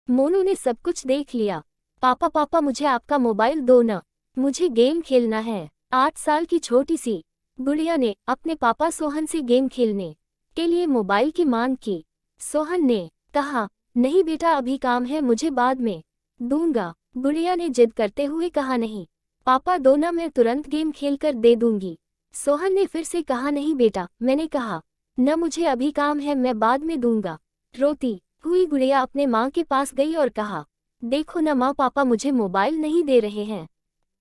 मोनू ने सब कुछ देख लिया। पापा पापा मुझे आपका मोबाइल दो ना, मुझे गेम खेलना है। 8 साल की छोटी सी गुड़िया ने अपने पापा सोहन से गेम खेलने के लिए मोबाइल की मांग की। सोहन ने कहा, नहीं बेटा अभी काम है, मुझे बाद में दूंगा। गुड़िया ने जिद करते हुए कहा, नहीं पापा दो ना, मैं तुरंत गेम खेलकर दे दूंगी। सोहन ने फिर से कहा, नहीं बेटा मैंने कहा न, मुझे अभी काम है, मैं बाद में दूंगा। रोती हुई गुड़िया अपने माँ के पास गई और कहा, देखो न माँ, पापा मुझे मोबाइल नहीं दे रहे हैं,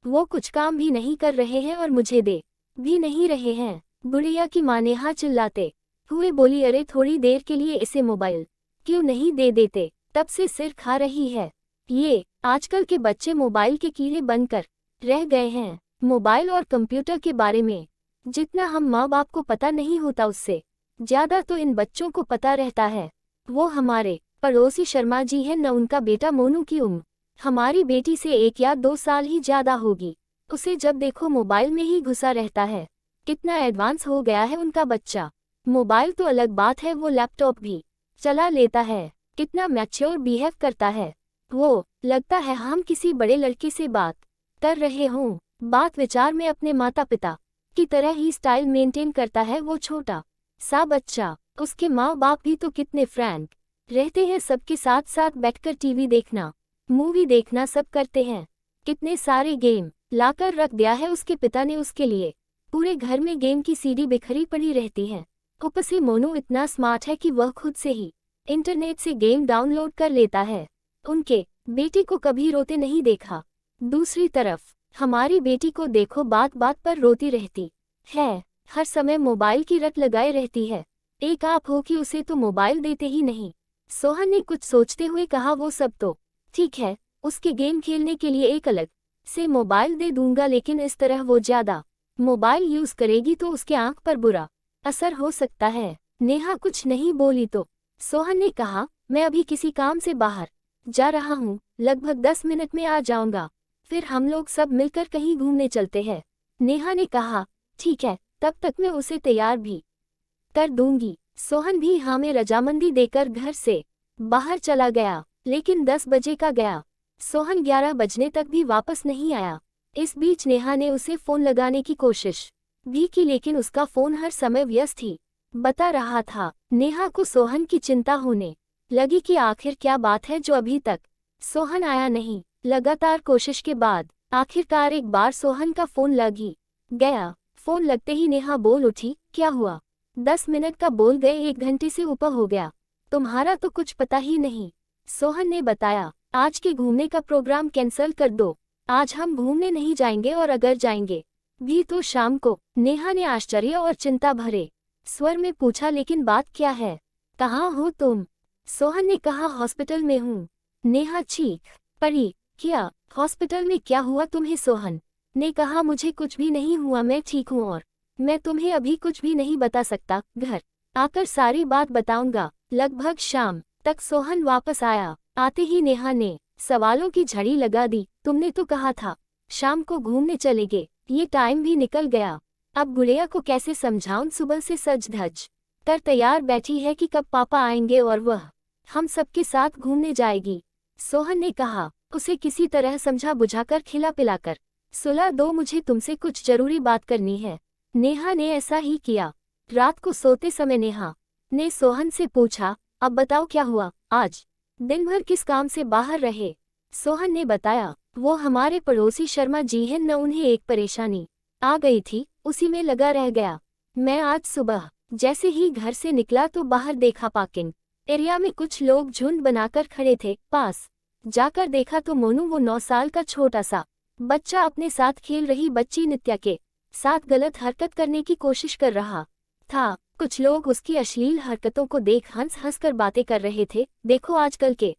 वो कुछ काम भी नहीं कर रहे हैं और मुझे दे भी नहीं रहे हैं। गुड़िया की माँ नेहा चिल्लाते हुए बोली, अरे थोड़ी देर के लिए इसे मोबाइल क्यों नहीं दे देते, तब से सिर खा रही है। ये आजकल के बच्चे मोबाइल के कीड़े बनकर रह गए हैं। मोबाइल और कंप्यूटर के बारे में जितना हम माँ बाप को पता नहीं होता, उससे ज्यादा तो इन बच्चों को पता रहता है। वो हमारे पड़ोसी शर्मा जी हैं न, उनका बेटा मोनू की उम्र हमारी बेटी से 1 या 2 साल ही ज्यादा होगी। उसे जब देखो मोबाइल में ही घुसा रहता है। कितना एडवांस हो गया है उनका बच्चा। मोबाइल तो अलग बात है, वो लैपटॉप भी चला लेता है। कितना मैच्योर बिहेव करता है वो, लगता है हम किसी बड़े लड़के से बात कर रहे हों। बात विचार में अपने माता पिता की तरह ही स्टाइल मेंटेन करता है वो छोटा सा बच्चा। उसके माँ बाप भी तो कितने फ्रैंक रहते हैं, सबके साथ साथ बैठकर टीवी देखना, मूवी देखना सब करते हैं। कितने सारे गेम लाकर रख दिया है उसके पिता ने उसके लिए। पूरे घर में गेम की सीडी बिखरी पड़ी रहती है। ऊपर से मोनू इतना स्मार्ट है कि वह खुद से ही इंटरनेट से गेम डाउनलोड कर लेता है। उनके बेटी को कभी रोते नहीं देखा। दूसरी तरफ हमारी बेटी को देखो, बात बात पर रोती रहती है, हर समय मोबाइल की रट लगाए रहती है। एक आप हो कि उसे तो मोबाइल देते ही नहीं। सोहन ने कुछ सोचते हुए कहा, वो सब तो ठीक है, उसके गेम खेलने के लिए एक अलग से मोबाइल दे दूंगा, लेकिन इस तरह वो ज्यादा मोबाइल यूज करेगी तो उसके आंख पर बुरा असर हो सकता है। नेहा कुछ नहीं बोली तो सोहन ने कहा, मैं अभी किसी काम से बाहर जा रहा हूँ, लगभग 10 मिनट में आ जाऊंगा, फिर हम लोग सब मिलकर कहीं घूमने चलते हैं। नेहा ने कहा, ठीक है, तब तक मैं उसे तैयार भी कर दूंगी। सोहन भी हाँ में रजामंदी देकर घर से बाहर चला गया, लेकिन 10 बजे का गया। सोहन 11 बजने तक भी वापस नहीं आया। इस बीच नेहा ने उसे फोन लगाने की कोशिश भी की, लेकिन उसका फोन हर समय व्यस्त ही बता रहा था। नेहा को सोहन की चिंता होने लगी कि आखिर क्या बात है जो अभी तक सोहन आया नहीं। लगातार कोशिश के बाद आखिरकार एक बार सोहन का फोन लग ही गया। फोन लगते ही नेहा बोल उठी, क्या हुआ? 10 मिनट का बोल गए, 1 घंटे से ऊपर हो गया, तुम्हारा तो कुछ पता ही नहीं। सोहन ने बताया, आज के घूमने का प्रोग्राम कैंसिल कर दो, आज हम घूमने नहीं जाएंगे, और अगर जाएंगे भी तो शाम को। नेहा ने आश्चर्य और चिंता भरे स्वर में पूछा, लेकिन बात क्या है, कहाँ हो तुम? सोहन ने कहा, हॉस्पिटल में हूँ। नेहा चीख पड़ी, क्या हॉस्पिटल में, क्या हुआ तुम्हें? सोहन ने कहा, मुझे कुछ भी नहीं हुआ, मैं ठीक हूँ और मैं तुम्हें अभी कुछ भी नहीं बता सकता, घर आकर सारी बात बताऊंगा। लगभग शाम तक सोहन वापस आया। आते ही नेहा ने सवालों की झड़ी लगा दी, तुमने तो कहा था शाम को घूमने चलेंगे, ये टाइम भी निकल गया, अब गुड़िया को कैसे समझाऊं? सुबह से सज धज कर तैयार बैठी है कि कब पापा आएंगे और वह हम सबके साथ घूमने जाएगी। सोहन ने कहा, उसे किसी तरह समझा बुझाकर खिला पिलाकर सुला दो, मुझे तुमसे कुछ जरूरी बात करनी है। नेहा ने ऐसा ही किया। रात को सोते समय नेहा ने सोहन से पूछा, अब बताओ क्या हुआ, आज दिन भर किस काम से बाहर रहे? सोहन ने बताया, वो हमारे पड़ोसी शर्मा जी हैं न, उन्हें एक परेशानी आ गई थी, उसी में लगा रह गया। मैं आज सुबह जैसे ही घर से निकला तो बाहर देखा, पार्किंग एरिया में कुछ लोग झुंड बनाकर खड़े थे। पास जाकर देखा तो मोनू, वो 9 साल का छोटा सा बच्चा, अपने साथ खेल रही बच्ची नित्या के साथ गलत हरकत करने की कोशिश कर रहा था। कुछ लोग उसकी अश्लील हरकतों को देख हंस हंस कर बातें कर रहे थे। देखो आजकल के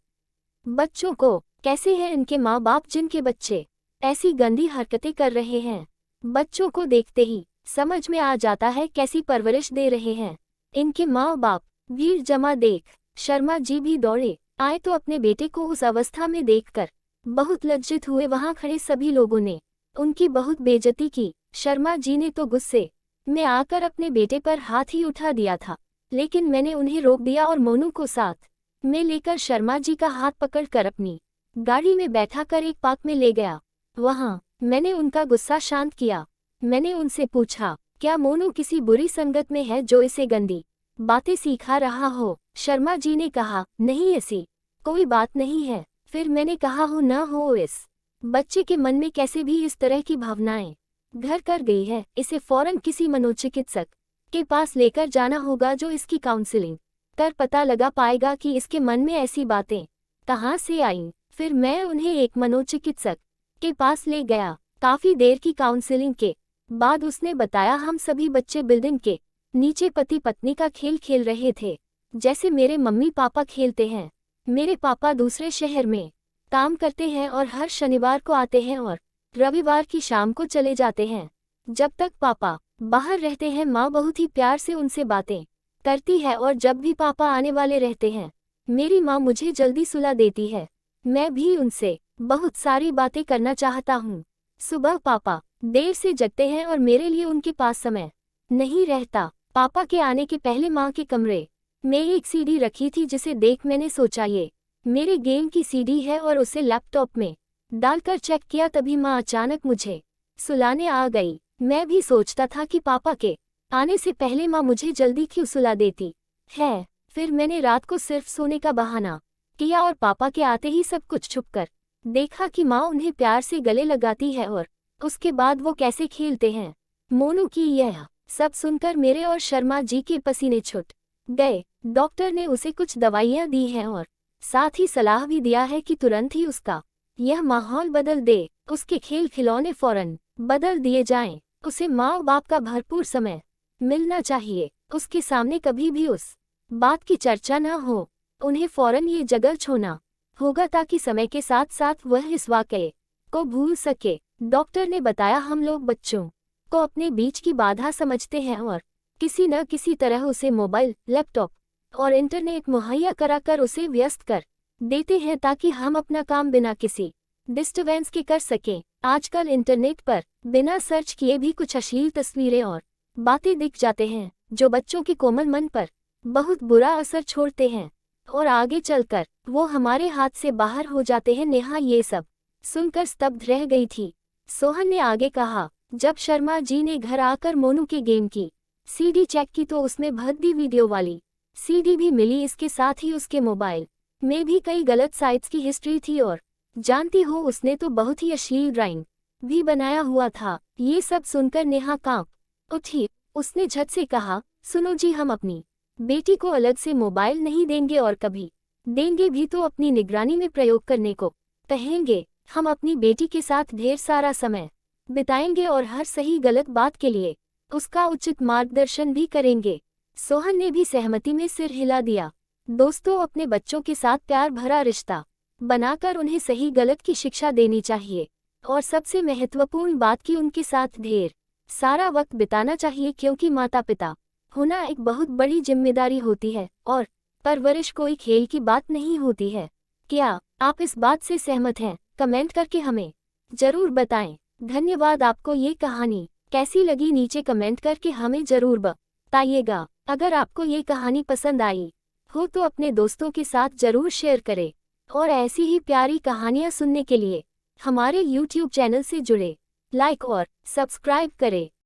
बच्चों को कैसे हैं इनके माँ बाप, जिनके बच्चे ऐसी गंदी हरकतें कर रहे हैं। बच्चों को देखते ही समझ में आ जाता है कैसी परवरिश दे रहे हैं इनके माँ बाप। भीड़ जमा देख शर्मा जी भी दौड़े आए तो अपने बेटे को उस अवस्था में देखकर बहुत लज्जित हुए। वहां खड़े सभी लोगों ने उनकी बहुत बेइज्जती की। शर्मा जी ने तो गुस्से में आकर अपने बेटे पर हाथ ही उठा दिया था, लेकिन मैंने उन्हें रोक दिया और मोनू को साथ मैं लेकर शर्मा जी का हाथ पकड़कर अपनी गाड़ी में बैठाकर एक पार्क में ले गया। वहां मैंने उनका गुस्सा शांत किया। मैंने उनसे पूछा, क्या मोनू किसी बुरी संगत में है जो इसे गंदी बातें सिखा रहा हो? शर्मा जी ने कहा, नहीं ऐसी कोई बात नहीं है। फिर मैंने कहा, हो न हो, इस बच्चे के मन में कैसे भी इस तरह की भावनाएं घर कर गई है, इसे फौरन किसी मनोचिकित्सक के पास लेकर जाना होगा जो इसकी काउंसलिंग कर पता लगा पाएगा कि इसके मन में ऐसी बातें कहाँ से आईं। फिर मैं उन्हें एक मनोचिकित्सक के पास ले गया। काफी देर की काउंसलिंग के बाद उसने बताया, हम सभी बच्चे बिल्डिंग के नीचे पति पत्नी का खेल खेल रहे थे, जैसे मेरे मम्मी पापा खेलते हैं। मेरे पापा दूसरे शहर में काम करते हैं और हर शनिवार को आते हैं और रविवार की शाम को चले जाते हैं। जब तक पापा बाहर रहते हैं माँ बहुत ही प्यार से उनसे बातें करती है, और जब भी पापा आने वाले रहते हैं मेरी माँ मुझे जल्दी सुला देती है। मैं भी उनसे बहुत सारी बातें करना चाहता हूँ। सुबह पापा देर से जगते हैं और मेरे लिए उनके पास समय नहीं रहता। पापा के आने के पहले माँ के कमरे में एक सीडी रखी थी, जिसे देख मैंने सोचा ये मेरे गेम की सीडी है और उसे लैपटॉप में डालकर चेक किया। तभी माँ अचानक मुझे सुलाने आ गई। मैं भी सोचता था कि पापा के आने से पहले माँ मुझे जल्दी क्यों सुला देती है। फिर मैंने रात को सिर्फ सोने का बहाना किया और पापा के आते ही सब कुछ छुपकर देखा कि माँ उन्हें प्यार से गले लगाती है और उसके बाद वो कैसे खेलते हैं। मोनू की यह सब सुनकर मेरे और शर्मा जी के पसीने छूट गए। डॉक्टर ने उसे कुछ दवाइयाँ दी हैं और साथ ही सलाह भी दिया है कि तुरंत ही उसका यह माहौल बदल दे, उसके खेल खिलौने फौरन बदल दिए जाएं। उसे माँ बाप का भरपूर समय मिलना चाहिए। उसके सामने कभी भी उस बात की चर्चा न हो। उन्हें फौरन ये जगह छोड़ना होगा ताकि समय के साथ साथ वह इस वाकये को भूल सके। डॉक्टर ने बताया, हम लोग बच्चों को अपने बीच की बाधा समझते हैं और किसी न किसी तरह उसे मोबाइल, लैपटॉप और इंटरनेट मुहैया कराकर उसे व्यस्त कर देते हैं ताकि हम अपना काम बिना किसी डिस्टर्बेंस के कर सकें। आजकल इंटरनेट पर बिना सर्च किए भी कुछ अश्लील तस्वीरें और बातें दिख जाते हैं जो बच्चों के कोमल मन पर बहुत बुरा असर छोड़ते हैं और आगे चलकर वो हमारे हाथ से बाहर हो जाते हैं। नेहा ये सब सुनकर स्तब्ध रह गई थी। सोहन ने आगे कहा, जब शर्मा जी ने घर आकर मोनू के गेम की सीडी चेक की तो उसमें भद्दी वीडियो वाली सीडी भी मिली। इसके साथ ही उसके मोबाइल में भी कई गलत साइट्स की हिस्ट्री थी और जानती हो उसने तो बहुत ही अश्लील ड्राइंग भी बनाया हुआ था। ये सब सुनकर नेहा कांप उठी। उसने झट से कहा, सुनो जी, हम अपनी बेटी को अलग से मोबाइल नहीं देंगे और कभी देंगे भी तो अपनी निगरानी में प्रयोग करने को कहेंगे। हम अपनी बेटी के साथ ढेर सारा समय बिताएंगे और हर सही गलत बात के लिए उसका उचित मार्गदर्शन भी करेंगे। सोहन ने भी सहमति में सिर हिला दिया। दोस्तों, अपने बच्चों के साथ प्यार भरा रिश्ता बनाकर उन्हें सही गलत की शिक्षा देनी चाहिए और सबसे महत्वपूर्ण बात कि उनके साथ ढेर सारा वक्त बिताना चाहिए, क्योंकि माता पिता होना एक बहुत बड़ी जिम्मेदारी होती है और परवरिश कोई खेल की बात नहीं होती है। क्या आप इस बात से सहमत हैं? कमेंट करके हमें जरूर बताएं। धन्यवाद। आपको ये कहानी कैसी लगी नीचे कमेंट करके हमें जरूर बताइएगा। अगर आपको ये कहानी पसंद आई हो तो अपने दोस्तों के साथ जरूर शेयर करें और ऐसी ही प्यारी कहानियाँ सुनने के लिए हमारे YouTube चैनल से जुड़े लाइक और सब्सक्राइब करें।